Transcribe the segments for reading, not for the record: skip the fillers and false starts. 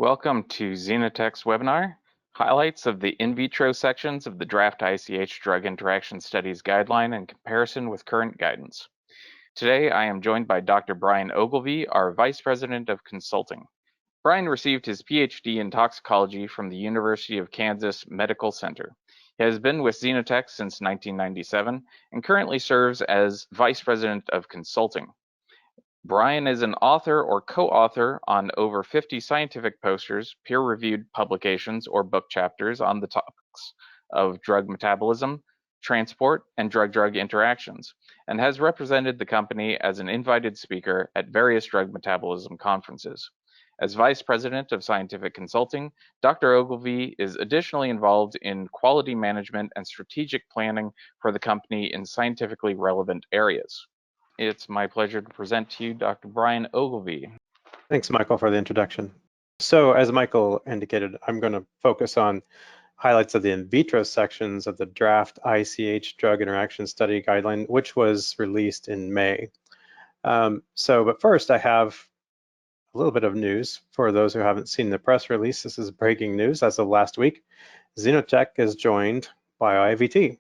Welcome to Xenotech's webinar, highlights of the in vitro sections of the draft ICH Drug Interaction Studies Guideline in comparison with current guidance. Today, I am joined by Dr. Brian Ogilvie, our Vice President of Consulting. Brian received his Ph.D. in toxicology from the University of Kansas Medical Center. He has been with Xenotech since 1997 and currently serves as Vice President of Consulting. Brian is an author or co-author on over 50 scientific posters, peer-reviewed publications, or book chapters on the topics of drug metabolism, transport, and drug-drug interactions, and has represented the company as an invited speaker at various drug metabolism conferences. As Vice President of Scientific Consulting, Dr. Ogilvie is additionally involved in quality management and strategic planning for the company in scientifically relevant areas. It's my pleasure to present to you Dr. Brian Ogilvie. Thanks, Michael, for the introduction. So as Michael indicated, I'm going to focus on highlights of the in vitro sections of the draft ICH Drug Interaction Study Guideline, which was released in May. But first, I have a little bit of news for those who haven't seen the press release. This is breaking news as of last week. Xenotech is joined by IVT.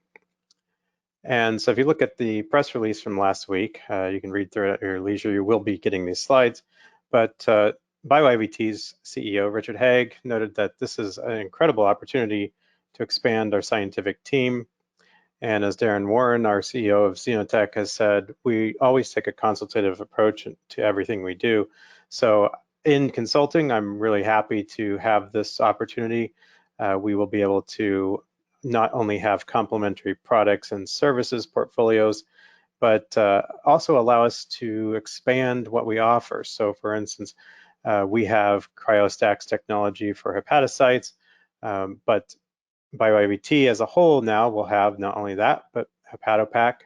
And so if you look at the press release from last week, you can read through it at your leisure. You will be getting these slides. But BioIVT's CEO, Richard Haag, noted that this is an incredible opportunity to expand our scientific team. And as Darren Warren, our CEO of Xenotech, has said, we always take a consultative approach to everything we do. So in consulting, I'm really happy to have this opportunity. We will be able to not only have complementary products and services portfolios, but also allow us to expand what we offer. So for instance, we have cryostacks technology for hepatocytes, but BioIVT as a whole now will have not only that, but HepatoPack,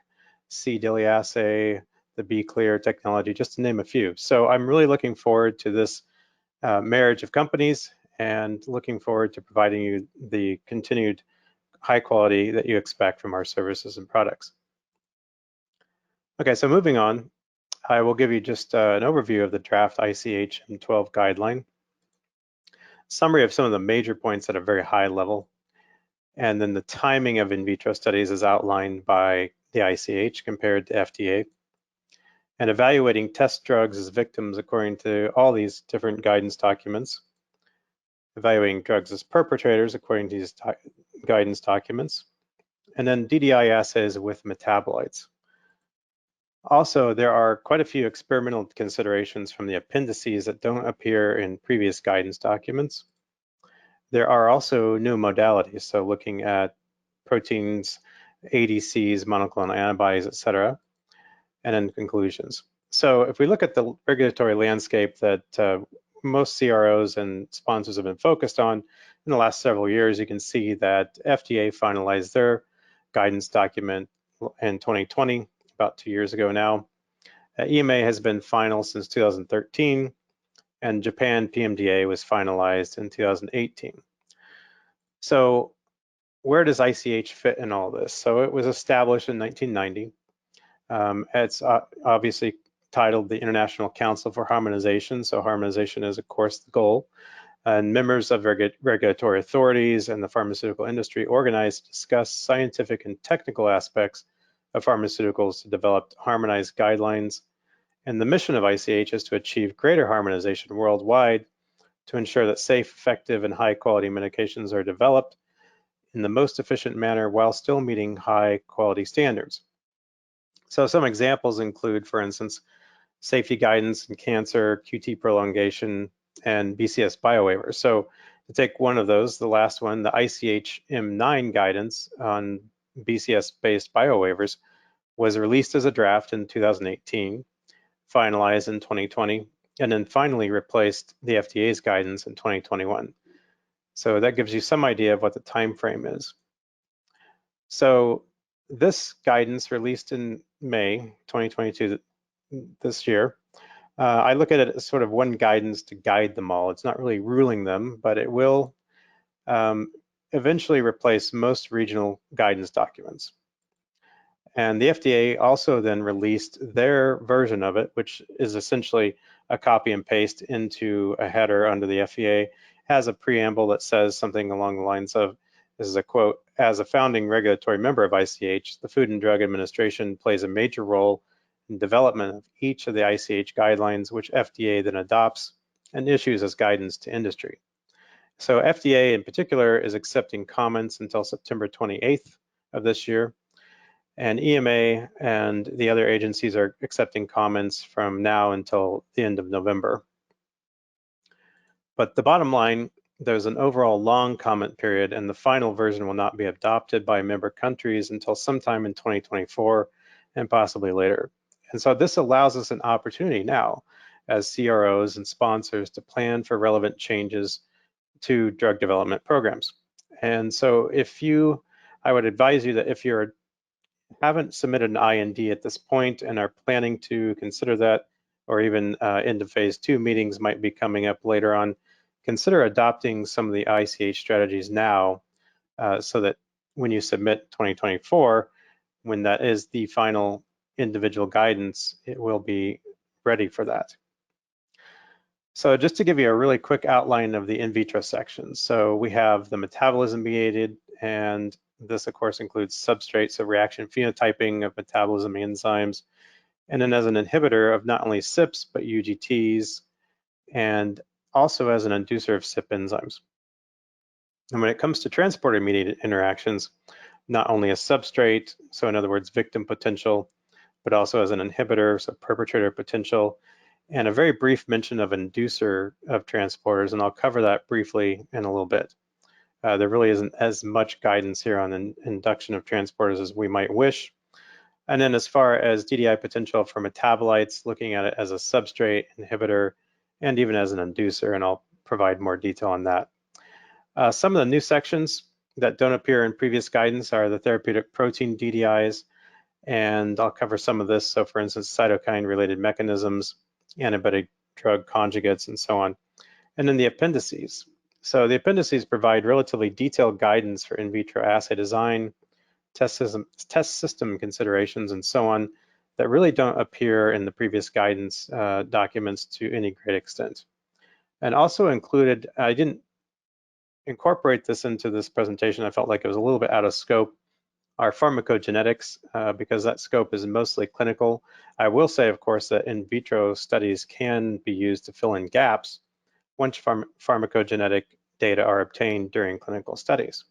C-DILI assay, the B-Clear technology, just to name a few. So I'm really looking forward to this marriage of companies and looking forward to providing you the continued high quality that you expect from our services and products. Okay, so moving on, I will give you just an overview of the draft ICH M12 guideline, summary of some of the major points at a very high level, and then the timing of in vitro studies is outlined by the ICH compared to FDA, and evaluating test drugs as victims according to all these different guidance documents, evaluating drugs as perpetrators according to these guidance documents, and then DDI assays with metabolites. Also, there are quite a few experimental considerations from the appendices that don't appear in previous guidance documents. There are also new modalities, so looking at proteins, ADCs, monoclonal antibodies, etc., and then conclusions. So if we look at the regulatory landscape that most CROs and sponsors have been focused on in the last several years, you can see that FDA finalized their guidance document in 2020, about 2 years ago now. EMA has been final since 2013, and Japan PMDA was finalized in 2018. So where does ICH fit in all this? So it was established in 1990. It's obviously titled the International Council for Harmonization. So harmonization is, of course, the goal. And members of regulatory authorities and the pharmaceutical industry organized to discuss scientific and technical aspects of pharmaceuticals to develop harmonized guidelines. And the mission of ICH is to achieve greater harmonization worldwide to ensure that safe, effective, and high-quality medications are developed in the most efficient manner while still meeting high-quality standards. So some examples include, for instance, safety guidance in cancer, QT prolongation, and BCS biowaivers. So to take one of those, the last one, the ICH M9 guidance on BCS-based biowaivers was released as a draft in 2018, finalized in 2020, and then finally replaced the FDA's guidance in 2021. So that gives you some idea of what the time frame is. So this guidance released in May 2022, this year, I look at it as sort of one guidance to guide them all. It's not really ruling them, but it will eventually replace most regional guidance documents. And the FDA also then released their version of it, which is essentially a copy and paste into a header under the FDA, has a preamble that says something along the lines of, this is a quote, "As a founding regulatory member of ICH, the Food and Drug Administration plays a major role in development of each of the ICH guidelines, which FDA then adopts and issues as guidance to industry." So FDA in particular is accepting comments until September 28th of this year, and EMA and the other agencies are accepting comments from now until the end of November. But the bottom line, there's an overall long comment period, and the final version will not be adopted by member countries until sometime in 2024 and possibly later. And so this allows us an opportunity now as CROs and sponsors to plan for relevant changes to drug development programs. And so I would advise you that if you haven't submitted an IND at this point and are planning to consider that, or even into phase 2 meetings might be coming up later on, consider adopting some of the ICH strategies now so that when you submit 2024, when that is the final individual guidance, it will be ready for that. So just to give you a really quick outline of the in vitro section. So we have the metabolism mediated, and this of course includes substrates, so reaction phenotyping of metabolism enzymes, and then as an inhibitor of not only CYPs, but UGTs, and also as an inducer of CYP enzymes. And when it comes to transporter-mediated interactions, not only a substrate, so in other words, victim potential, but also as an inhibitor, so perpetrator potential, and a very brief mention of inducer of transporters, and I'll cover that briefly in a little bit. There really isn't as much guidance here on induction of transporters as we might wish. And then as far as DDI potential for metabolites, looking at it as a substrate, inhibitor, and even as an inducer, and I'll provide more detail on that. Some of the new sections that don't appear in previous guidance are the therapeutic protein DDIs, and I'll cover some of this. So for instance, cytokine-related mechanisms, antibiotic drug conjugates, and so on. And then the appendices. So the appendices provide relatively detailed guidance for in vitro assay design, test system considerations, and so on, that really don't appear in the previous guidance documents to any great extent. And also included, I didn't incorporate this into this presentation, I felt like it was a little bit out of scope, our pharmacogenetics, because that scope is mostly clinical. I will say, of course, that in vitro studies can be used to fill in gaps once pharmacogenetic data are obtained during clinical studies.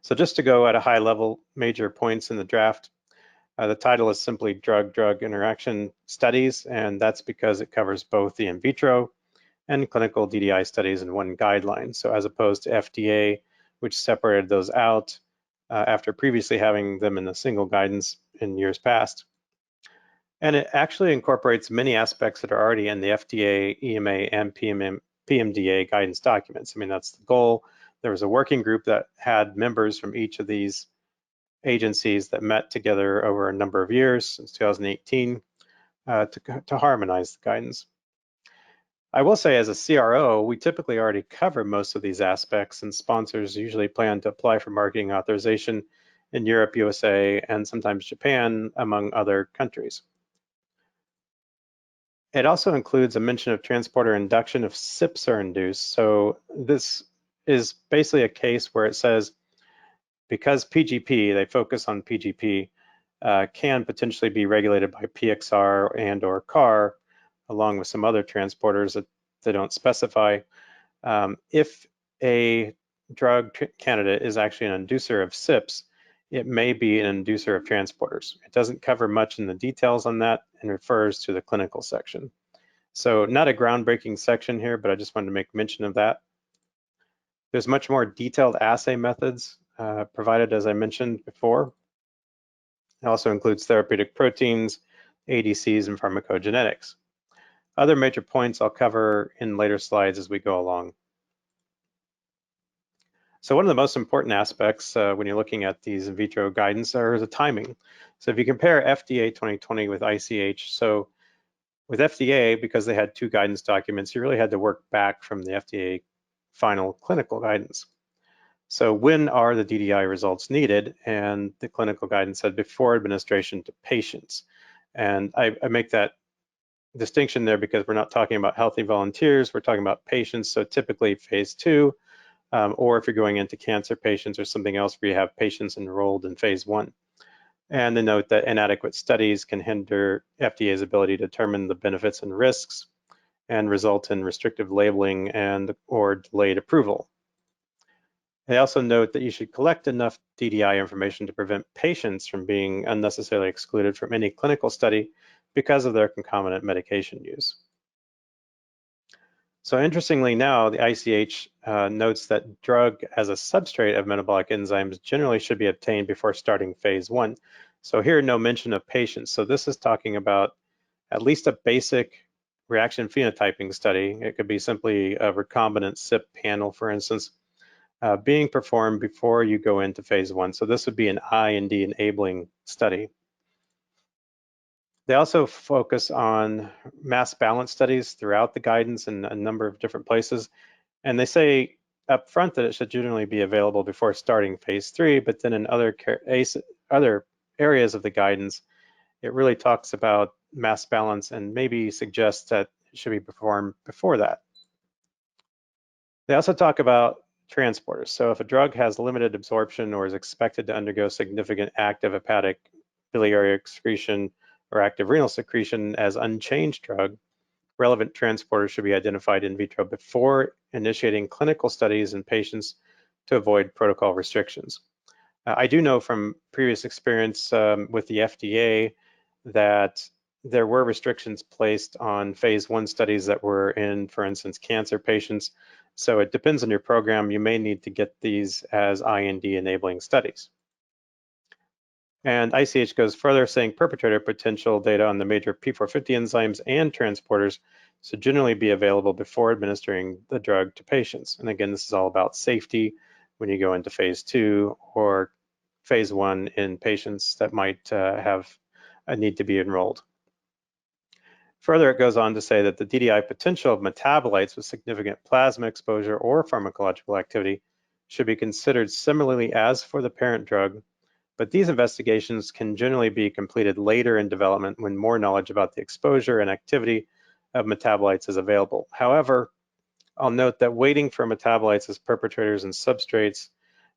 So just to go at a high level, major points in the draft, the title is simply Drug Interaction Studies, and that's because it covers both the in vitro and clinical DDI studies in one guideline. So as opposed to FDA, which separated those out, after previously having them in a single guidance in years past. And it actually incorporates many aspects that are already in the FDA, EMA, and PMDA guidance documents. I mean, that's the goal. There was a working group that had members from each of these agencies that met together over a number of years, since 2018, to harmonize the guidance. I will say, as a CRO, we typically already cover most of these aspects, and sponsors usually plan to apply for marketing authorization in Europe, USA, and sometimes Japan, among other countries. It also includes a mention of transporter induction if CYPs are induced. So this is basically a case where it says, because PGP, they focus on PGP, can potentially be regulated by PXR and or CAR, along with some other transporters that they don't specify. If a drug candidate is actually an inducer of CYPs, it may be an inducer of transporters. It doesn't cover much in the details on that and refers to the clinical section. So not a groundbreaking section here, but I just wanted to make mention of that. There's much more detailed assay methods provided, as I mentioned before. It also includes therapeutic proteins, ADCs, and pharmacogenetics. Other major points I'll cover in later slides as we go along. So one of the most important aspects when you're looking at these in vitro guidance are the timing. So if you compare FDA 2020 with ICH, so with FDA, because they had two guidance documents, you really had to work back from the FDA final clinical guidance. So when are the DDI results needed? And the clinical guidance said before administration to patients. And I make that distinction there because we're not talking about healthy volunteers, we're talking about patients, so typically phase 2, or if you're going into cancer patients or something else where you have patients enrolled in phase 1. And the note that inadequate studies can hinder FDA's ability to determine the benefits and risks and result in restrictive labeling and or delayed approval. They also note that you should collect enough DDI information to prevent patients from being unnecessarily excluded from any clinical study because of their concomitant medication use. So interestingly now, the ICH notes that drug as a substrate of metabolic enzymes generally should be obtained before starting phase 1. So here, no mention of patients. So this is talking about at least a basic reaction phenotyping study. It could be simply a recombinant CYP panel, for instance, being performed before you go into phase 1. So this would be an IND enabling study. They also focus on mass balance studies throughout the guidance in a number of different places. And they say up front that it should generally be available before starting phase 3, but then in other areas of the guidance, it really talks about mass balance and maybe suggests that it should be performed before that. They also talk about transporters. So if a drug has limited absorption or is expected to undergo significant active hepatic biliary excretion or active renal secretion as unchanged drug, relevant transporters should be identified in vitro before initiating clinical studies in patients to avoid protocol restrictions. I do know from previous experience with the FDA that there were restrictions placed on phase 1 studies that were in, for instance, cancer patients. So it depends on your program. You may need to get these as IND enabling studies. And ICH goes further, saying perpetrator potential data on the major P450 enzymes and transporters should generally be available before administering the drug to patients. And again, this is all about safety when you go into phase 2 or phase 1 in patients that might have a need to be enrolled. Further, it goes on to say that the DDI potential of metabolites with significant plasma exposure or pharmacological activity should be considered similarly as for the parent drug, but these investigations can generally be completed later in development when more knowledge about the exposure and activity of metabolites is available. However, I'll note that waiting for metabolites as perpetrators and substrates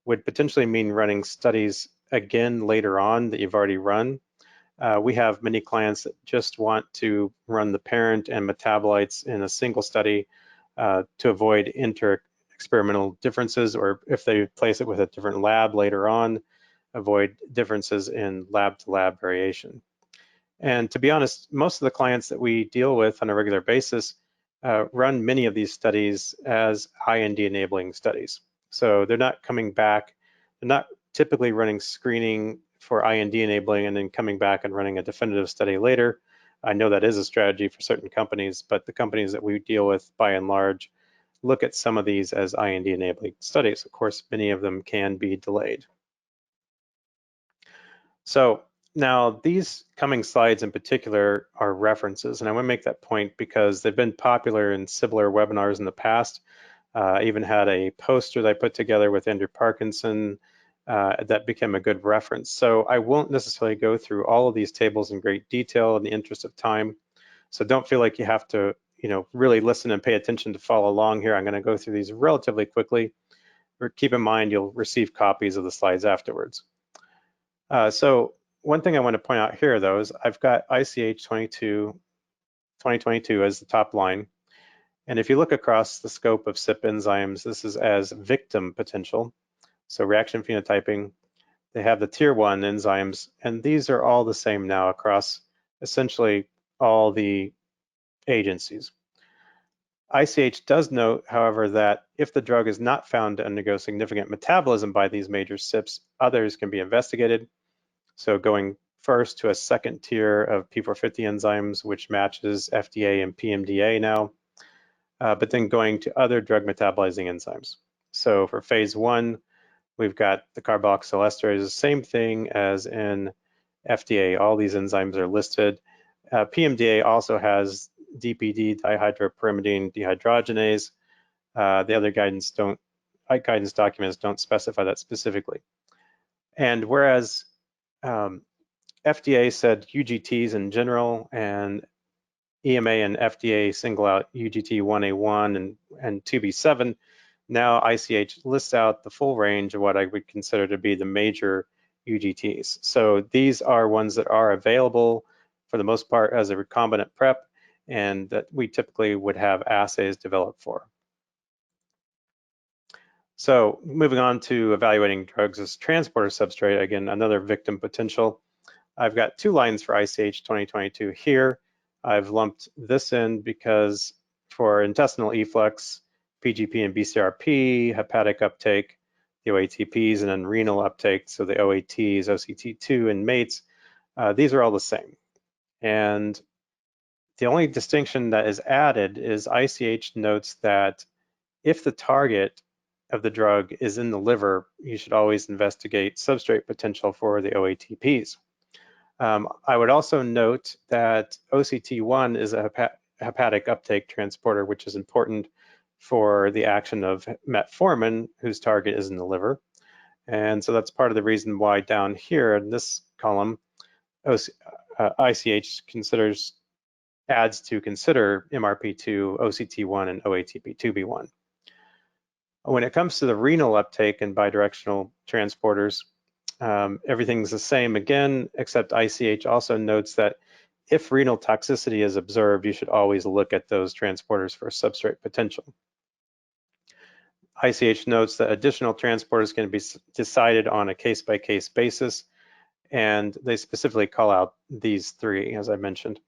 would potentially mean running studies again later on that you've already run. We have many clients that just want to run the parent and metabolites in a single study to avoid inter-experimental differences, or if they place it with a different lab later on, avoid differences in lab-to-lab variation. And to be honest, most of the clients that we deal with on a regular basis run many of these studies as IND enabling studies. So they're not coming back, they're not typically running screening for IND enabling and then coming back and running a definitive study later. I know that is a strategy for certain companies, but the companies that we deal with by and large look at some of these as IND enabling studies. Of course, many of them can be delayed. So now these coming slides in particular are references, and I want to make that point because they've been popular in similar webinars in the past. I even had a poster that I put together with Andrew Parkinson that became a good reference. So I won't necessarily go through all of these tables in great detail in the interest of time. So don't feel like you have to, really listen and pay attention to follow along here. I'm going to go through these relatively quickly. Keep in mind you'll receive copies of the slides afterwards. So one thing I want to point out here, though, is I've got ICH 2022 as the top line. And if you look across the scope of CYP enzymes, this is as victim potential. So reaction phenotyping, they have the tier 1 enzymes, and these are all the same now across essentially all the agencies. ICH does note, however, that if the drug is not found to undergo significant metabolism by these major CYPs, others can be investigated. So going first to a second tier of P450 enzymes, which matches FDA and PMDA now, but then going to other drug metabolizing enzymes. So for phase 1, we've got the carboxylesterase, same thing as in FDA. All these enzymes are listed. PMDA also has DPD, dihydropyrimidine dehydrogenase. The other guidance documents don't specify that specifically. And whereas FDA said UGTs in general and EMA and FDA single out UGT 1A1 and 2B7. Now ICH lists out the full range of what I would consider to be the major UGTs. So these are ones that are available for the most part as a recombinant prep, and that we typically would have assays developed for. So moving on to evaluating drugs as transporter substrate, again, another victim potential. I've got 2 lines for ICH 2022 here. I've lumped this in because for intestinal efflux, PGP and BCRP, hepatic uptake, the OATPs, and then renal uptake, so the OATs, OCT2, and mates, these are all the same. And the only distinction that is added is ICH notes that if the target of the drug is in the liver, you should always investigate substrate potential for the OATPs. I would also note that OCT1 is a hepatic uptake transporter, which is important for the action of metformin, whose target is in the liver. And so that's part of the reason why down here in this column, ICH adds to consider MRP2, OCT1, and OATP2B1. When it comes to the renal uptake and bidirectional transporters, everything's the same again, except ICH also notes that if renal toxicity is observed, you should always look at those transporters for substrate potential. ICH notes that additional transporters can be decided on a case-by-case basis, and they specifically call out these 3, as I mentioned.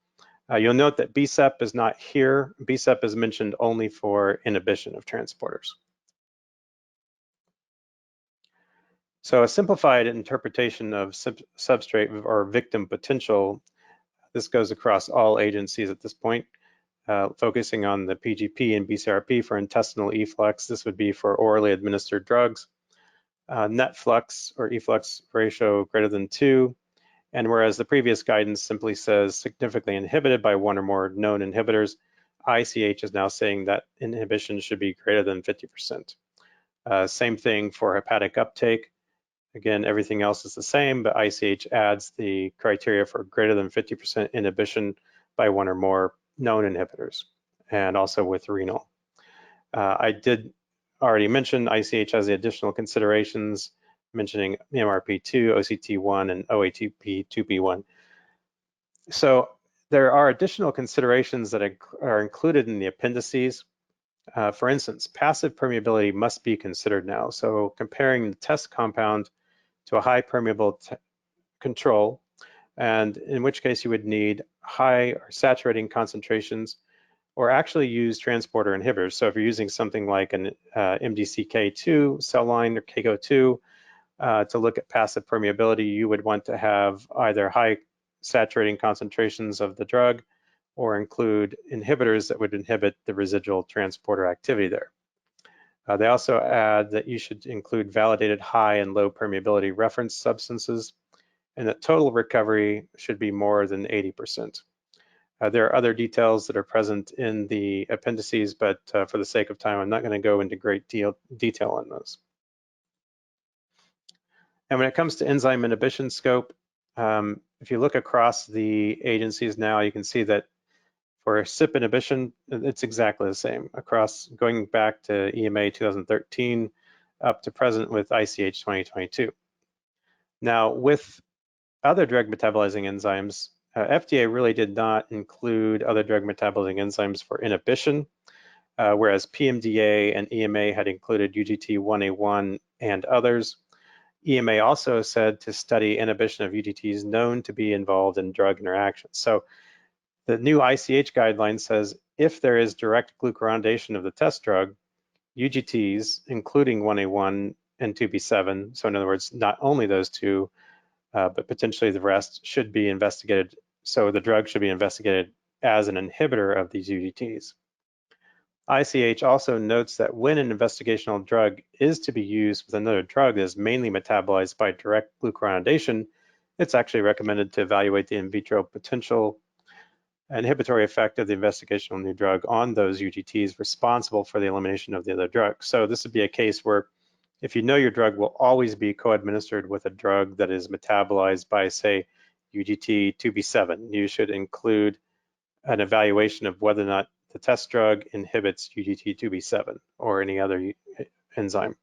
You'll note that BSEP is not here. BSEP is mentioned only for inhibition of transporters. So a simplified interpretation of substrate or victim potential, this goes across all agencies at this point, focusing on the PGP and BCRP for intestinal efflux. This would be for orally administered drugs. Net flux or efflux ratio greater than 2. And whereas the previous guidance simply says significantly inhibited by 1 or more known inhibitors, ICH is now saying that inhibition should be greater than 50%. Same thing for hepatic uptake. Again, everything else is the same, but ICH adds the criteria for greater than 50% inhibition by 1 or more known inhibitors, and also with renal. I did already mention ICH has the additional considerations, mentioning MRP2, OCT1, and OATP2B1. So there are additional considerations that are included in the appendices. For instance, passive permeability must be considered now. So comparing the test compound to a high permeable control, and in which case you would need high or saturating concentrations, or actually use transporter inhibitors. So if you're using something like an MDCK2 cell line or KGO2 to look at passive permeability, you would want to have either high saturating concentrations of the drug or include inhibitors that would inhibit the residual transporter activity there. They also add that you should include validated high and low permeability reference substances, and that total recovery should be more than 80%. There are other details that are present in the appendices, but for the sake of time, I'm not going to go into great detail on those. And when it comes to enzyme inhibition scope, if you look across the agencies now, you can see that for CYP inhibition, it's exactly the same across, going back to EMA 2013 up to present with ICH 2022. Now, with other drug metabolizing enzymes, FDA really did not include other drug metabolizing enzymes for inhibition, whereas PMDA and EMA had included UGT 1A1 and others. EMA also said to study inhibition of UGTs known to be involved in drug interactions. So the new ICH guideline says if there is direct glucuronidation of the test drug, UGTs, including 1A1 and 2B7, so in other words, not only those 2, but potentially the rest, should be investigated. So the drug should be investigated as an inhibitor of these UGTs. ICH also notes that when an investigational drug is to be used with another drug that is mainly metabolized by direct glucuronidation, it's actually recommended to evaluate the in vitro potential inhibitory effect of the investigational new drug on those UGTs responsible for the elimination of the other drug. So this would be a case where if you know your drug will always be co-administered with a drug that is metabolized by, say, UGT 2B7, you should include an evaluation of whether or not the test drug inhibits UGT2B7 or any other enzyme.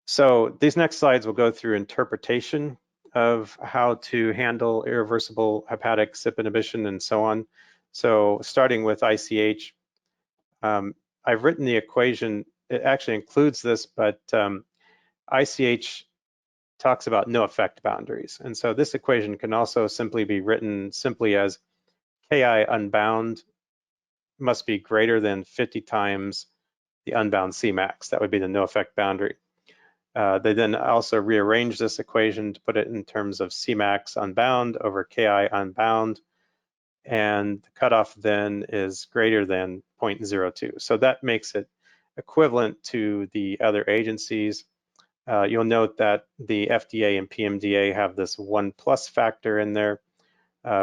So these next slides will go through interpretation of how to handle irreversible hepatic CYP inhibition and so on. So starting with ICH, I've written the equation. It actually includes this, but ICH talks about no effect boundaries. And so this equation can also simply be written simply as Ki unbound must be greater than 50 times the unbound Cmax. That would be the no effect boundary. They then also rearrange this equation to put it in terms of Cmax unbound over Ki unbound, and the cutoff then is greater than 0.02. So that makes it equivalent to the other agencies. You'll note that the FDA and PMDA have this 1+ factor in there,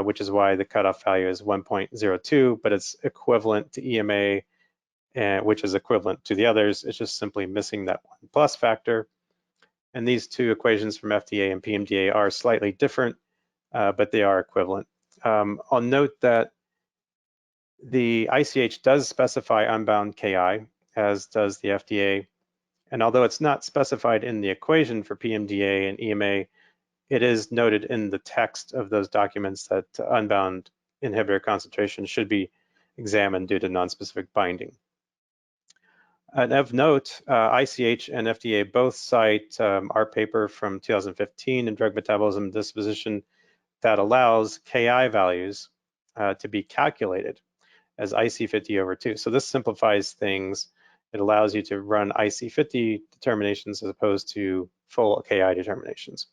which is why the cutoff value is 1.02, but it's equivalent to EMA, which is equivalent to the others. It's just simply missing that 1+ factor. And these two equations from FDA and PMDA are slightly different, but they are equivalent. I'll note that the ICH does specify unbound Ki, as does the FDA. And although it's not specified in the equation for PMDA and EMA, it is noted in the text of those documents that unbound inhibitor concentration should be examined due to nonspecific binding. And of note, ICH and FDA both cite our paper from 2015 in Drug Metabolism and Disposition that allows Ki values to be calculated as IC50/2. So this simplifies things. It allows you to run IC50 determinations as opposed to full Ki determinations.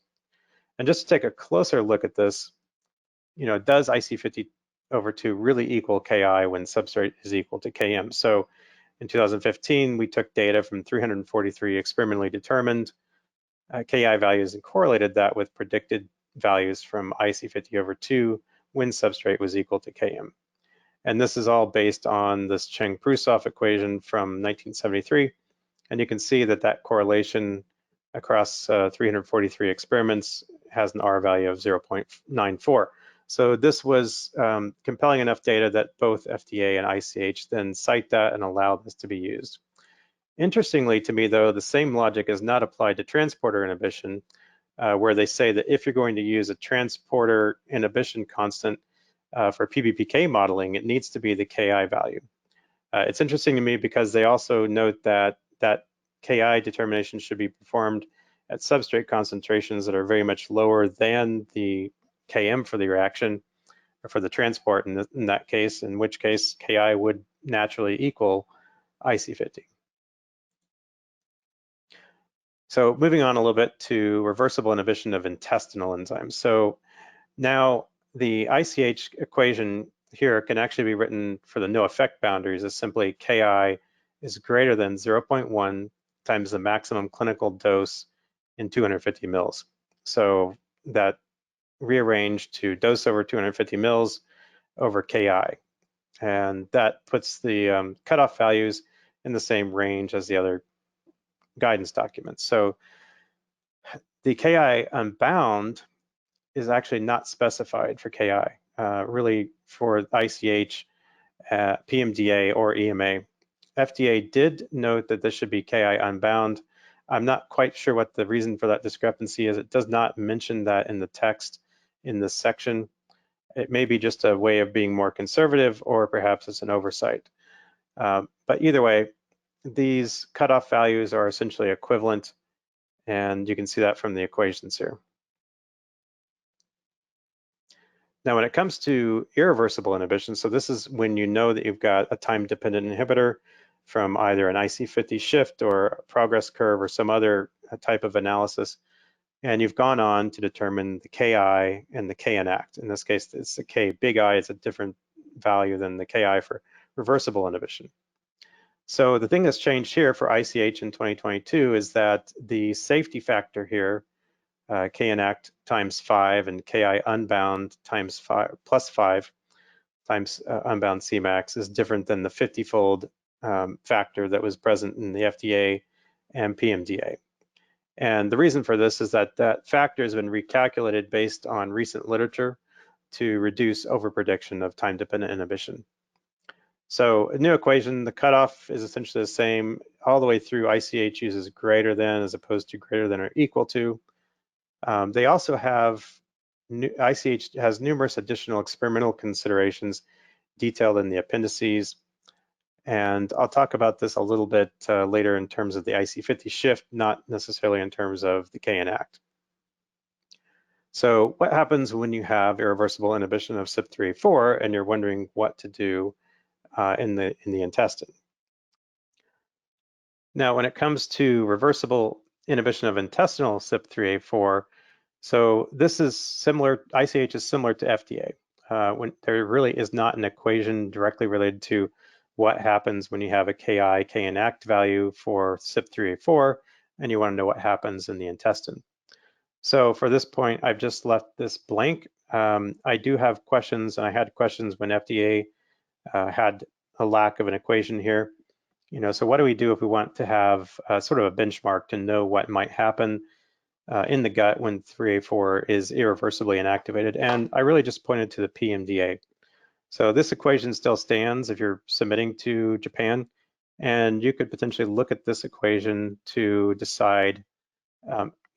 And just to take a closer look at this, does IC50/2 really equal Ki when substrate is equal to Km? So in 2015, we took data from 343 experimentally determined Ki values and correlated that with predicted values from IC50/2 when substrate was equal to Km. And this is all based on this Cheng-Prusoff equation from 1973. And you can see that that correlation across 343 experiments has an R value of 0.94. So this was compelling enough data that both FDA and ICH then cite that and allow this to be used. Interestingly to me, though, the same logic is not applied to transporter inhibition, where they say that if you're going to use a transporter inhibition constant for PBPK modeling, it needs to be the Ki value. It's interesting to me because they also note that that Ki determination should be performed at substrate concentrations that are very much lower than the Km for the reaction, or for the transport in that case, in which case Ki would naturally equal IC50. So moving on a little bit to reversible inhibition of intestinal enzymes. So now the ICH equation here can actually be written for the no effect boundaries as simply Ki is greater than 0.1 times the maximum clinical dose in 250 mils. So that rearranged to dose over 250 mils over Ki. And that puts the cutoff values in the same range as the other guidance documents. So the Ki unbound is actually not specified for Ki, really for ICH, PMDA, or EMA. FDA did note that this should be Ki unbound. I'm not quite sure what the reason for that discrepancy is. It does not mention that in the text in this section. It may be just a way of being more conservative, or perhaps it's an oversight. But either way, these cutoff values are essentially equivalent, and you can see that from the equations here. Now, when it comes to irreversible inhibition, so this is when you know that you've got a time-dependent inhibitor from either an IC50 shift or a progress curve or some other type of analysis, and you've gone on to determine the Ki and the Kinact. In this case, it's the K big I. It's a different value than the Ki for reversible inhibition. So the thing that's changed here for ICH in 2022 is that the safety factor here, Kinact times 5 and Ki unbound times 5 plus 5 times unbound Cmax is different than the 50-fold factor that was present in the FDA and PMDA. And the reason for this is that that factor has been recalculated based on recent literature to reduce overprediction of time-dependent inhibition. So a new equation, the cutoff is essentially the same all the way through. ICH uses greater than as opposed to greater than or equal to. They also have, ICH has numerous additional experimental considerations detailed in the appendices. And I'll talk about this a little bit later in terms of the IC50 shift, not necessarily in terms of the K-enact. So what happens when you have irreversible inhibition of CYP3A4 and you're wondering what to do in the intestine? Now, when it comes to reversible inhibition of intestinal CYP3A4, so this is similar, ICH is similar to FDA. When there really is not an equation directly related to what happens when you have a Ki, K-enact value for CYP3A4, and you want to know what happens in the intestine. So for this point, I've just left this blank. I do have questions, and I had questions when FDA had a lack of an equation here. So what do we do if we want to have sort of a benchmark to know what might happen in the gut when 3A4 is irreversibly inactivated? And I really just pointed to the PMDA. So this equation still stands if you're submitting to Japan, and you could potentially look at this equation to decide,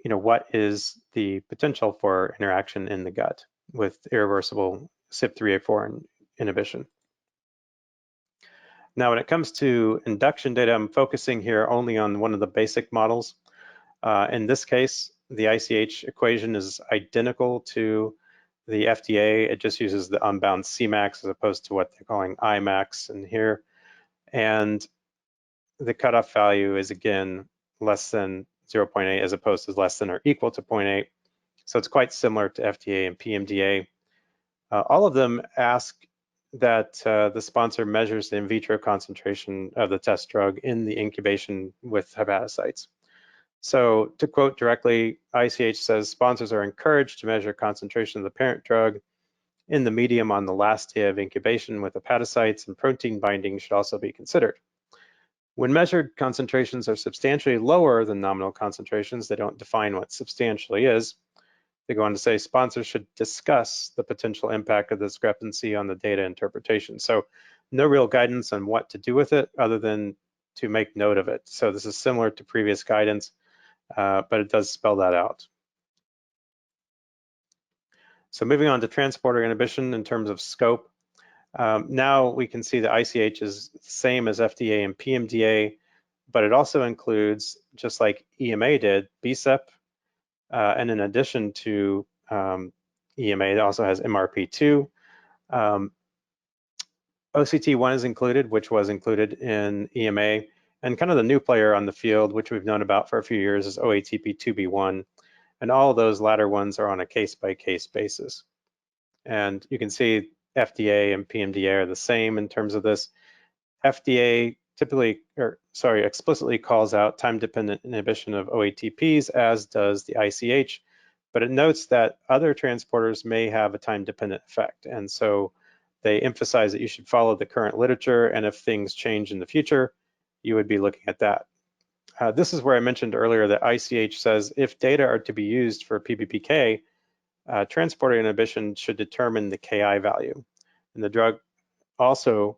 what is the potential for interaction in the gut with irreversible CYP3A4 inhibition. Now, when it comes to induction data, I'm focusing here only on one of the basic models. In this case, the ICH equation is identical to the FDA. It just uses the unbound Cmax as opposed to what they're calling Imax in here. And the cutoff value is, again, less than 0.8 as opposed to less than or equal to 0.8. So it's quite similar to FDA and PMDA. All of them ask that the sponsor measures the in vitro concentration of the test drug in the incubation with hepatocytes. So to quote directly, ICH says sponsors are encouraged to measure concentration of the parent drug in the medium on the last day of incubation with hepatocytes, and protein binding should also be considered. When measured concentrations are substantially lower than nominal concentrations, they don't define what substantially is. They go on to say sponsors should discuss the potential impact of the discrepancy on the data interpretation. So no real guidance on what to do with it other than to make note of it. So this is similar to previous guidance, but it does spell that out. So moving on to transporter inhibition in terms of scope. Now we can see the ICH is the same as FDA and PMDA, but it also includes, just like EMA did, BSEP, and in addition to EMA, it also has MRP2. OCT1 is included, which was included in EMA, and kind of the new player on the field, which we've known about for a few years, is OATP2B1, and all of those latter ones are on a case-by-case basis. And you can see FDA and PMDA are the same in terms of this. FDA explicitly calls out time-dependent inhibition of OATPs, as does the ICH, but it notes that other transporters may have a time-dependent effect. And so they emphasize that you should follow the current literature, and if things change in the future, you would be looking at that. This is where I mentioned earlier that ICH says if data are to be used for PBPK, transporter inhibition should determine the Ki value. And the drug also,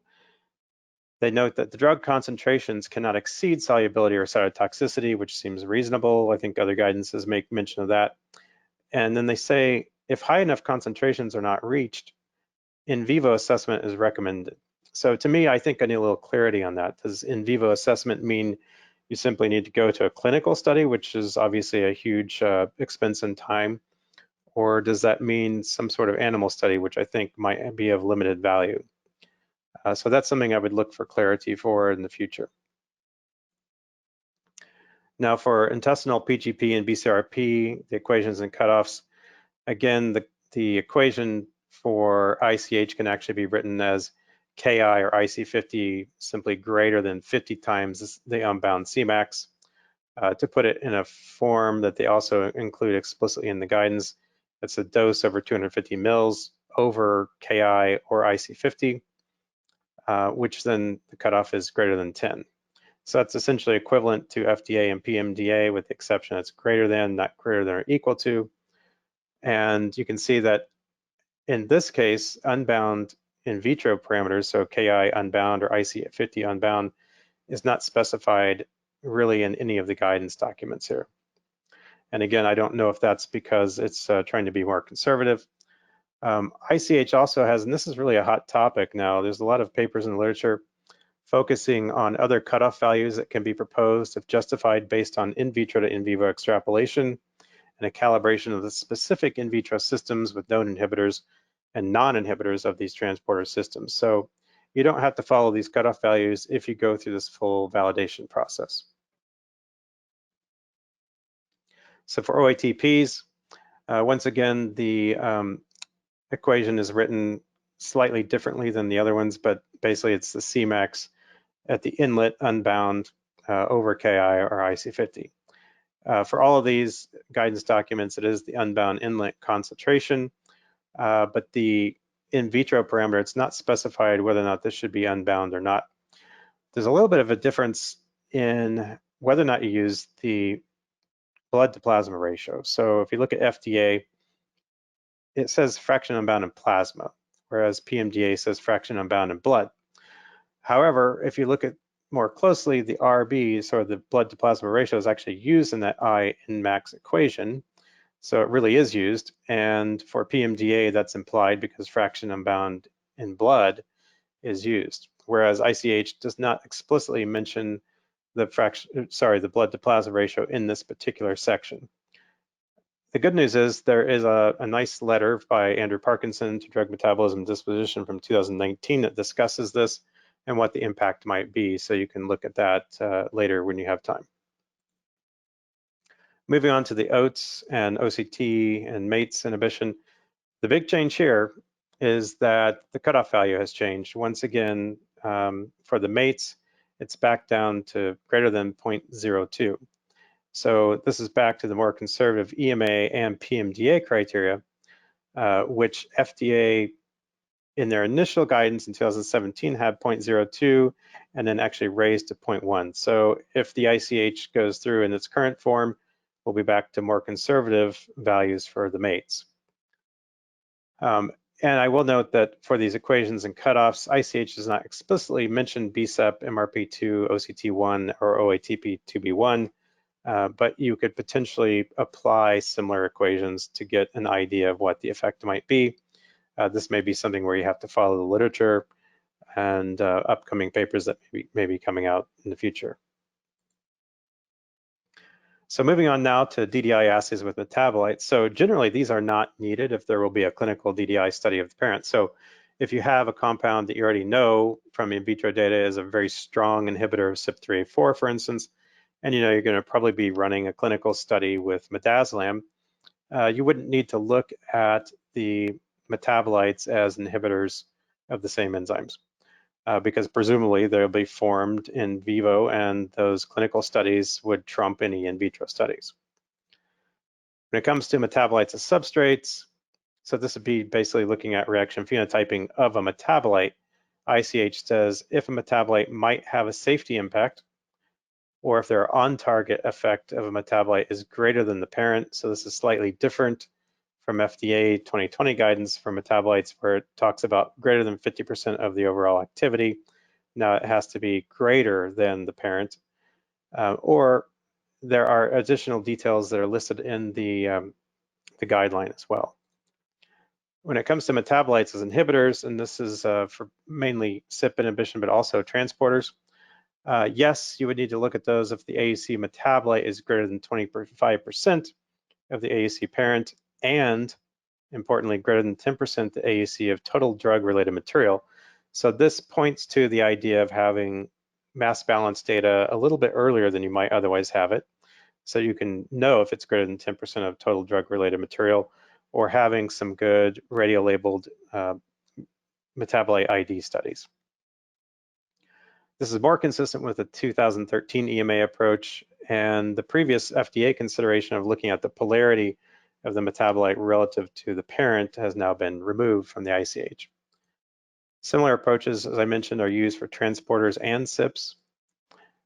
they note that the drug concentrations cannot exceed solubility or cytotoxicity, which seems reasonable. I think other guidances make mention of that. And then they say if high enough concentrations are not reached, in vivo assessment is recommended. So to me, I think I need a little clarity on that. Does in vivo assessment mean you simply need to go to a clinical study, which is obviously a huge expense and time? Or does that mean some sort of animal study, which I think might be of limited value? So that's something I would look for clarity for in the future. Now for intestinal PGP and BCRP, the equations and cutoffs, again, the equation for ICH can actually be written as Ki or IC50 simply greater than 50 times the unbound Cmax. To put it in a form that they also include explicitly in the guidance, it's a dose over 250 mils over Ki or IC50, which then the cutoff is greater than 10. So that's essentially equivalent to FDA and PMDA with the exception it's greater than, not greater than or equal to. And you can see that in this case, unbound in vitro parameters, so Ki unbound or IC50 unbound, is not specified really in any of the guidance documents here. And again, I don't know if that's because it's trying to be more conservative. ICH also has, and this is really a hot topic now, there's a lot of papers in the literature focusing on other cutoff values that can be proposed if justified based on in vitro to in vivo extrapolation and a calibration of the specific in vitro systems with known inhibitors and non-inhibitors of these transporter systems. So you don't have to follow these cutoff values if you go through this full validation process. So for OATPs, once again, the equation is written slightly differently than the other ones, but basically it's the Cmax at the inlet unbound over Ki or IC50. For all of these guidance documents, it is the unbound inlet concentration, but the in vitro parameter, it's not specified whether or not this should be unbound or not. There's a little bit of a difference in whether or not you use the blood to plasma ratio. So if you look at FDA, it says fraction unbound in plasma, whereas PMDA says fraction unbound in blood. However, if you look at more closely, the RB, so the blood to plasma ratio, is actually used in that I in max equation. So it really is used. And for PMDA, that's implied because fraction unbound in blood is used. Whereas ICH does not explicitly mention the blood to plasma ratio in this particular section. The good news is there is a nice letter by Andrew Parkinson to Drug Metabolism Disposition from 2019 that discusses this and what the impact might be. So you can look at that later when you have time. Moving on to the OATs and OCT and MATES inhibition, the big change here is that the cutoff value has changed. Once again, for the MATES, it's back down to greater than 0.02. So this is back to the more conservative EMA and PMDA criteria, which FDA in their initial guidance in 2017 had 0.02 and then actually raised to 0.1. So if the ICH goes through in its current form, we'll be back to more conservative values for the MATES. And I will note that for these equations and cutoffs, ICH does not explicitly mention BSEP, MRP2, OCT1, or OATP2B1, but you could potentially apply similar equations to get an idea of what the effect might be. This may be something where you have to follow the literature and upcoming papers that may be coming out in the future. So moving on now to DDI assays with metabolites. So generally these are not needed if there will be a clinical DDI study of the parent. So if you have a compound that you already know from in vitro data is a very strong inhibitor of CYP3A4, for instance, and you know you're going to probably be running a clinical study with midazolam, you wouldn't need to look at the metabolites as inhibitors of the same enzymes. Because presumably they'll be formed in vivo and those clinical studies would trump any in vitro studies. When it comes to metabolites as substrates, so this would be basically looking at reaction phenotyping of a metabolite. ICH says if a metabolite might have a safety impact or if their on-target effect of a metabolite is greater than the parent. So this is slightly different from FDA 2020 guidance for metabolites where it talks about greater than 50% of the overall activity. Now it has to be greater than the parent, or there are additional details that are listed in the guideline as well. When it comes to metabolites as inhibitors, and this is for mainly CYP inhibition, but also transporters, yes, you would need to look at those if the AUC metabolite is greater than 25% of the AUC parent, and importantly, greater than 10% the AUC of total drug-related material. So this points to the idea of having mass balance data a little bit earlier than you might otherwise have it. So you can know if it's greater than 10% of total drug-related material, or having some good radio-labeled metabolite ID studies. This is more consistent with the 2013 EMA approach and the previous FDA consideration of looking at the polarity of the metabolite relative to the parent has now been removed from the ICH. Similar approaches, as I mentioned, are used for transporters and CYPs.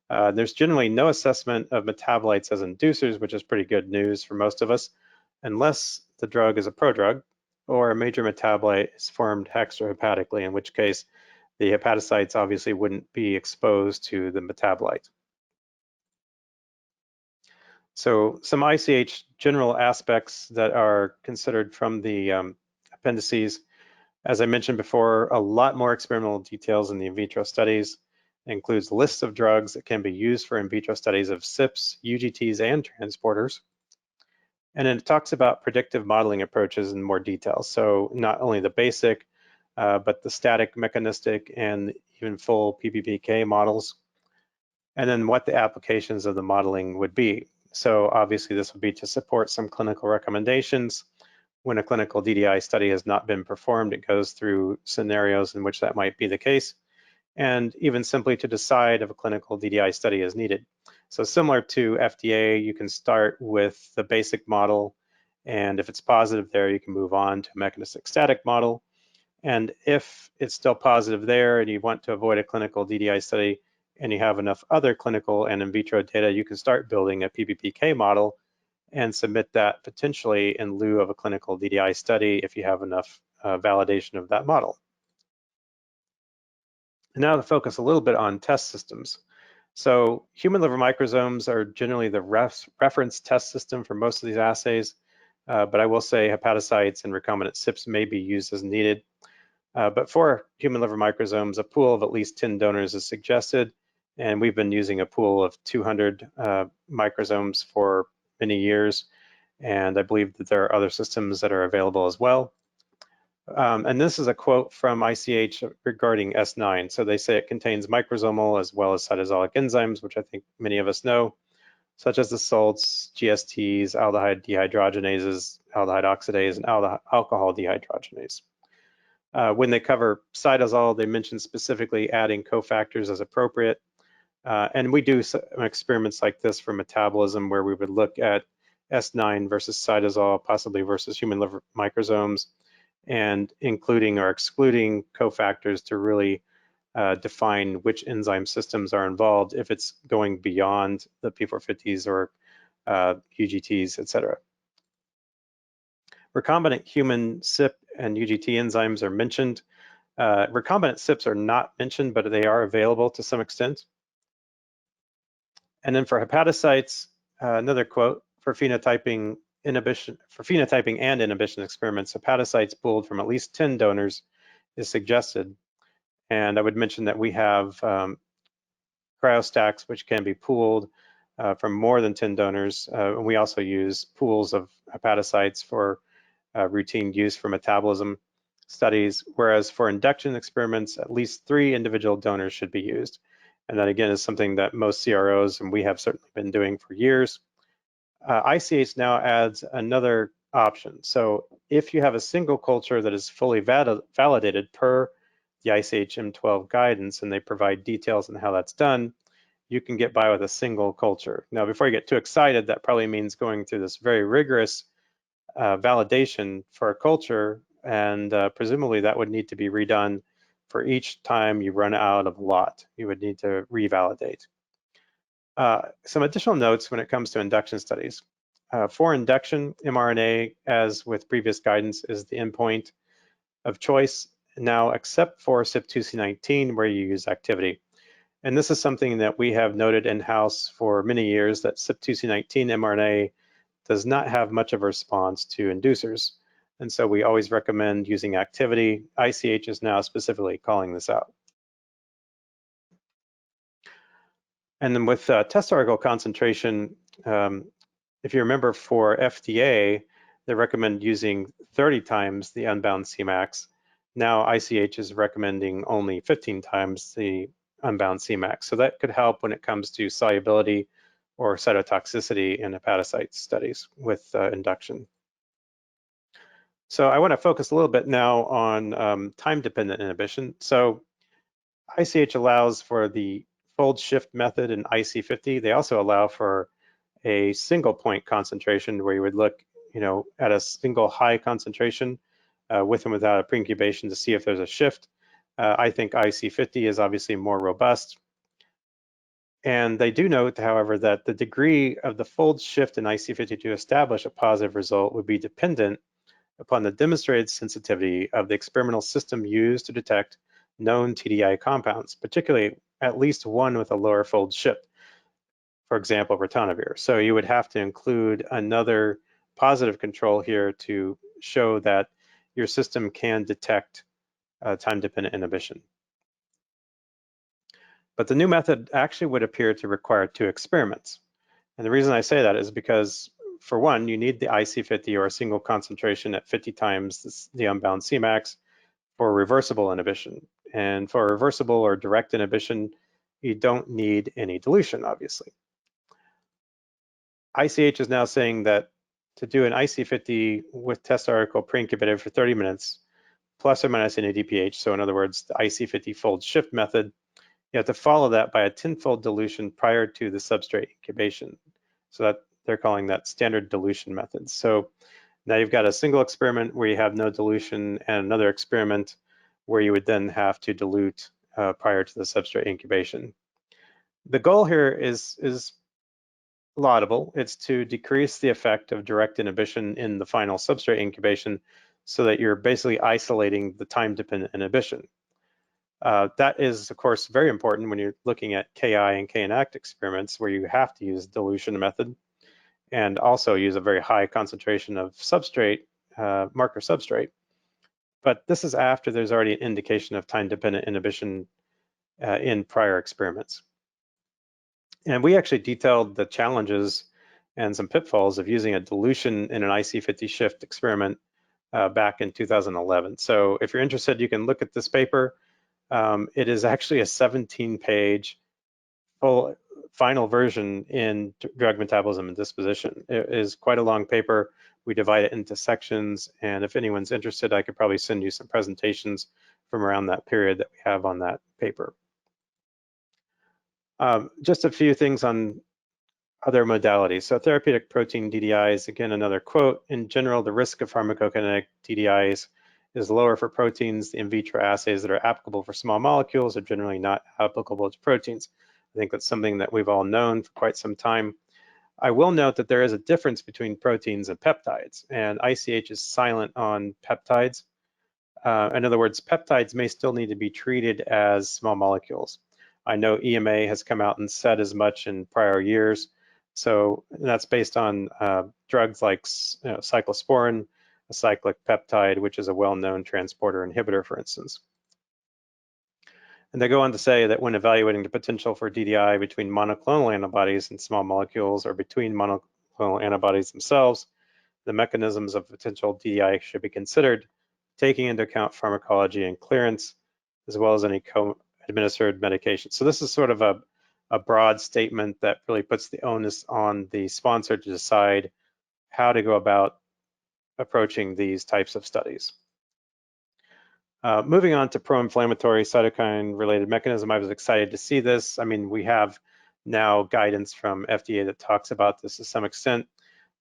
There's generally no assessment of metabolites as inducers, which is pretty good news for most of us, unless the drug is a prodrug or a major metabolite is formed extrahepatically, in which case the hepatocytes obviously wouldn't be exposed to the metabolite. So some ICH general aspects that are considered from the appendices. As I mentioned before, a lot more experimental details in the in vitro studies. It includes lists of drugs that can be used for in vitro studies of CYPs, UGTs, and transporters. And then it talks about predictive modeling approaches in more detail. So not only the basic, but the static, mechanistic, and even full PBPK models. And then what the applications of the modeling would be. So obviously this would be to support some clinical recommendations. When a clinical DDI study has not been performed, it goes through scenarios in which that might be the case, and even simply to decide if a clinical DDI study is needed. So similar to FDA, you can start with the basic model, and if it's positive there, you can move on to a mechanistic static model. And if it's still positive there and you want to avoid a clinical DDI study and you have enough other clinical and in vitro data, you can start building a PBPK model and submit that potentially in lieu of a clinical DDI study if you have enough validation of that model. And now to focus a little bit on test systems. So human liver microsomes are generally the reference test system for most of these assays, but I will say hepatocytes and recombinant CYPs may be used as needed. But for human liver microsomes, a pool of at least 10 donors is suggested, and we've been using a pool of 200 microsomes for many years, and I believe that there are other systems that are available as well. And this is a quote from ICH regarding S9. So they say it contains microsomal as well as cytosolic enzymes, which I think many of us know, such as the salts, GSTs, aldehyde dehydrogenases, aldehyde oxidase, and alcohol dehydrogenase. When they cover cytosol, they mention specifically adding cofactors as appropriate. And we do some experiments like this for metabolism where we would look at S9 versus cytosol, possibly versus human liver microsomes, and including or excluding cofactors to really define which enzyme systems are involved if it's going beyond the P450s or UGTs, et cetera. Recombinant human CYP and UGT enzymes are mentioned. Recombinant CYPs are not mentioned, but they are available to some extent. And then for hepatocytes, another quote, for phenotyping and inhibition experiments, hepatocytes pooled from at least 10 donors is suggested. And I would mention that we have cryostacks, which can be pooled from more than 10 donors. And we also use pools of hepatocytes for routine use for metabolism studies, whereas for induction experiments, at least 3 individual donors should be used. And that again is something that most CROs, and we have certainly been doing for years. ICH now adds another option. So if you have a single culture that is fully validated per the ICH M12 guidance, and they provide details on how that's done, you can get by with a single culture. Now, before you get too excited, that probably means going through this very rigorous validation for a culture, and presumably that would need to be redone for each time you run out of lot. You would need to revalidate. Some additional notes when it comes to induction studies. For induction, mRNA, as with previous guidance, is the endpoint of choice now, except for CYP2C19, where you use activity. And this is something that we have noted in-house for many years, that CYP2C19 mRNA does not have much of a response to inducers. And so we always recommend using activity. ICH is now specifically calling this out. And then with test article concentration, if you remember for FDA, they recommend using 30 times the unbound Cmax. Now ICH is recommending only 15 times the unbound Cmax. So that could help when it comes to solubility or cytotoxicity in hepatocyte studies with induction. So I want to focus a little bit now on time-dependent inhibition. So ICH allows for the fold shift method in IC50. They also allow for a single point concentration where you would look, at a single high concentration with and without a pre-incubation to see if there's a shift. I think IC50 is obviously more robust. And they do note, however, that the degree of the fold shift in IC50 to establish a positive result would be dependent upon the demonstrated sensitivity of the experimental system used to detect known TDI compounds, particularly at least one with a lower fold shift, for example, ritonavir. So you would have to include another positive control here to show that your system can detect time-dependent inhibition. But the new method actually would appear to require 2 experiments. And the reason I say that is because, for one, you need the IC50 or a single concentration at 50 times the unbound Cmax for reversible inhibition. And for reversible or direct inhibition, you don't need any dilution, obviously. ICH is now saying that to do an IC50 with test article pre-incubated for 30 minutes, plus or minus any DPH, so in other words, the IC50 fold shift method, you have to follow that by a 10-fold dilution prior to the substrate incubation. So that they're calling that standard dilution method. So now you've got a single experiment where you have no dilution and another experiment where you would then have to dilute prior to the substrate incubation. The goal here is laudable. It's to decrease the effect of direct inhibition in the final substrate incubation so that you're basically isolating the time-dependent inhibition. That is, of course, very important when you're looking at Ki and Kinact experiments where you have to use dilution method and also use a very high concentration of substrate, marker substrate. But this is after there's already an indication of time-dependent inhibition in prior experiments. And we actually detailed the challenges and some pitfalls of using a dilution in an IC50 shift experiment back in 2011. So if you're interested, you can look at this paper. It is actually a 17-page full final version in Drug Metabolism and Disposition. It is quite a long paper. We divide it into sections, and if anyone's interested, I could probably send you some presentations from around that period that we have on that paper. Just a few things on other modalities. So therapeutic protein DDIs, again, another quote. In general, the risk of pharmacokinetic DDIs is lower for proteins. The in vitro assays that are applicable for small molecules are generally not applicable to proteins. I think that's something that we've all known for quite some time. I will note that there is a difference between proteins and peptides, and ICH is silent on peptides. In other words, peptides may still need to be treated as small molecules. I know EMA has come out and said as much in prior years. So that's based on drugs like cyclosporin, a cyclic peptide, which is a well-known transporter inhibitor, for instance. And they go on to say that when evaluating the potential for DDI between monoclonal antibodies and small molecules or between monoclonal antibodies themselves, the mechanisms of potential DDI should be considered, taking into account pharmacology and clearance, as well as any co-administered medication. So this is sort of a broad statement that really puts the onus on the sponsor to decide how to go about approaching these types of studies. Moving on to pro-inflammatory cytokine-related mechanism, I was excited to see this. I mean, we have now guidance from FDA that talks about this to some extent.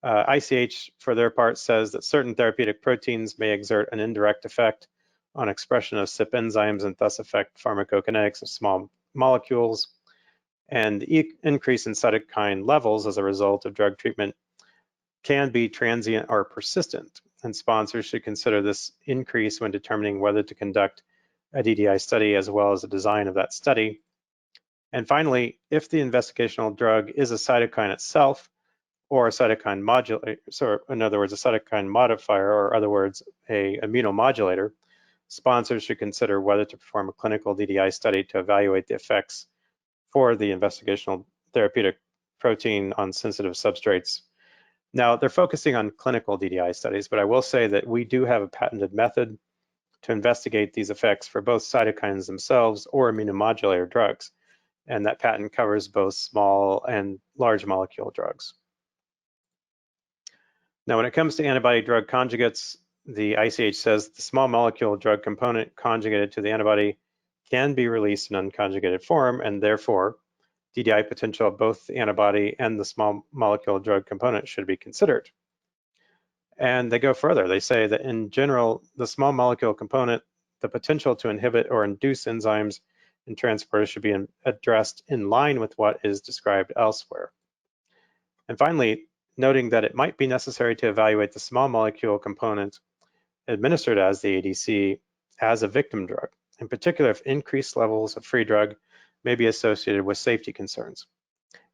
ICH, for their part, says that certain therapeutic proteins may exert an indirect effect on expression of CYP enzymes and thus affect pharmacokinetics of small molecules. And the increase in cytokine levels as a result of drug treatment can be transient or persistent, and sponsors should consider this increase when determining whether to conduct a DDI study as well as the design of that study. And finally, if the investigational drug is a cytokine itself or a cytokine modulator, so in other words, a cytokine modifier, or in other words, a immunomodulator, sponsors should consider whether to perform a clinical DDI study to evaluate the effects for the investigational therapeutic protein on sensitive substrates. Now, they're focusing on clinical DDI studies, but I will say that we do have a patented method to investigate these effects for both cytokines themselves or immunomodulator drugs, and that patent covers both small and large molecule drugs. Now, when it comes to antibody drug conjugates, the ICH says the small molecule drug component conjugated to the antibody can be released in unconjugated form, and therefore DDI potential of both the antibody and the small molecule drug component should be considered. And they go further. They say that in general, the small molecule component, the potential to inhibit or induce enzymes and transporters should be addressed in line with what is described elsewhere. And finally, noting that it might be necessary to evaluate the small molecule component administered as the ADC as a victim drug, in particular if increased levels of free drug may be associated with safety concerns.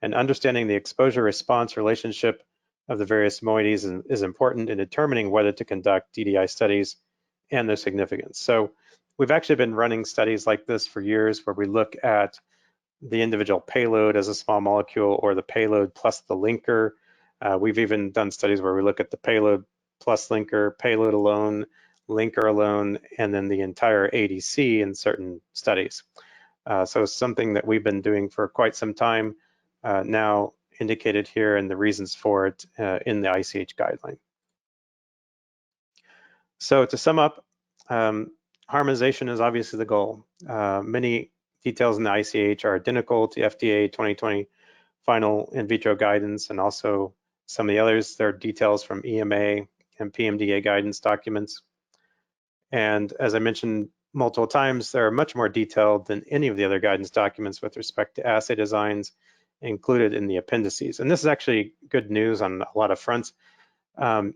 And understanding the exposure-response relationship of the various moieties is important in determining whether to conduct DDI studies and their significance. So we've actually been running studies like this for years where we look at the individual payload as a small molecule or the payload plus the linker. We've even done studies where we look at the payload plus linker, payload alone, linker alone, and then the entire ADC in certain studies. So it's something that we've been doing for quite some time now, indicated here and the reasons for it in the ICH guideline. So to sum up, harmonization is obviously the goal. Many details in the ICH are identical to FDA 2020 final in vitro guidance, and also some of the others. There are details from EMA and PMDA guidance documents. And as I mentioned multiple times, they are much more detailed than any of the other guidance documents with respect to assay designs included in the appendices. And this is actually good news on a lot of fronts.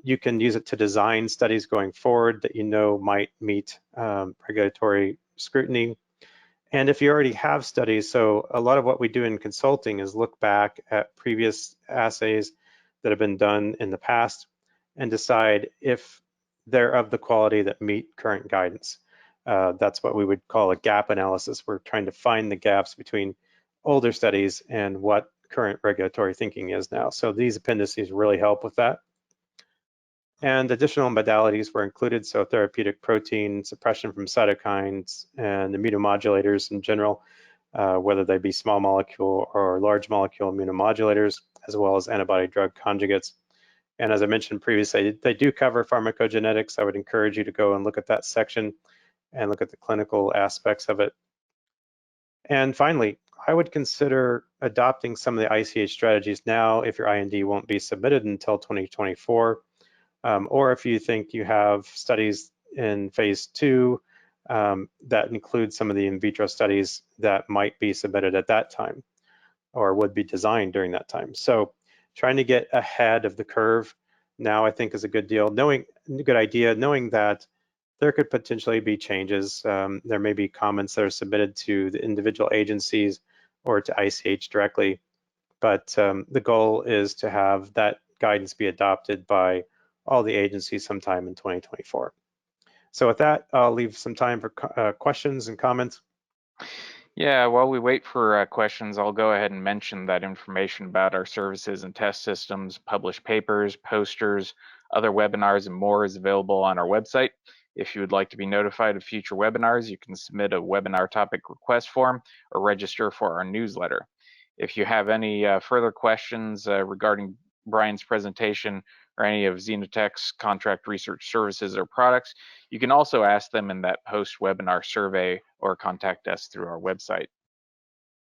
You can use it to design studies going forward that you know might meet regulatory scrutiny. And if you already have studies, so a lot of what we do in consulting is look back at previous assays that have been done in the past and decide if they're of the quality that meet current guidance. That's what we would call a gap analysis. We're trying to find the gaps between older studies and what current regulatory thinking is now. So these appendices really help with that. And additional modalities were included, so therapeutic protein, suppression from cytokines, and immunomodulators in general, whether they be small molecule or large molecule immunomodulators, as well as antibody drug conjugates. And as I mentioned previously, they do cover pharmacogenetics. I would encourage you to go and look at that section and look at the clinical aspects of it. And finally, I would consider adopting some of the ICH strategies now if your IND won't be submitted until 2024. Or if you think you have studies in phase 2 that include some of the in vitro studies that might be submitted at that time or would be designed during that time. So trying to get ahead of the curve now I think is a good deal. Good idea, knowing that there could potentially be changes. There may be comments that are submitted to the individual agencies or to ICH directly, but the goal is to have that guidance be adopted by all the agencies sometime in 2024. So with that, I'll leave some time for questions and comments. Yeah, while we wait for questions, I'll go ahead and mention that information about our services and test systems, published papers, posters, other webinars, and more is available on our website. If you would like to be notified of future webinars, you can submit a webinar topic request form or register for our newsletter. If you have any further questions regarding Brian's presentation or any of Xenotech's contract research services or products, you can also ask them in that post-webinar survey or contact us through our website.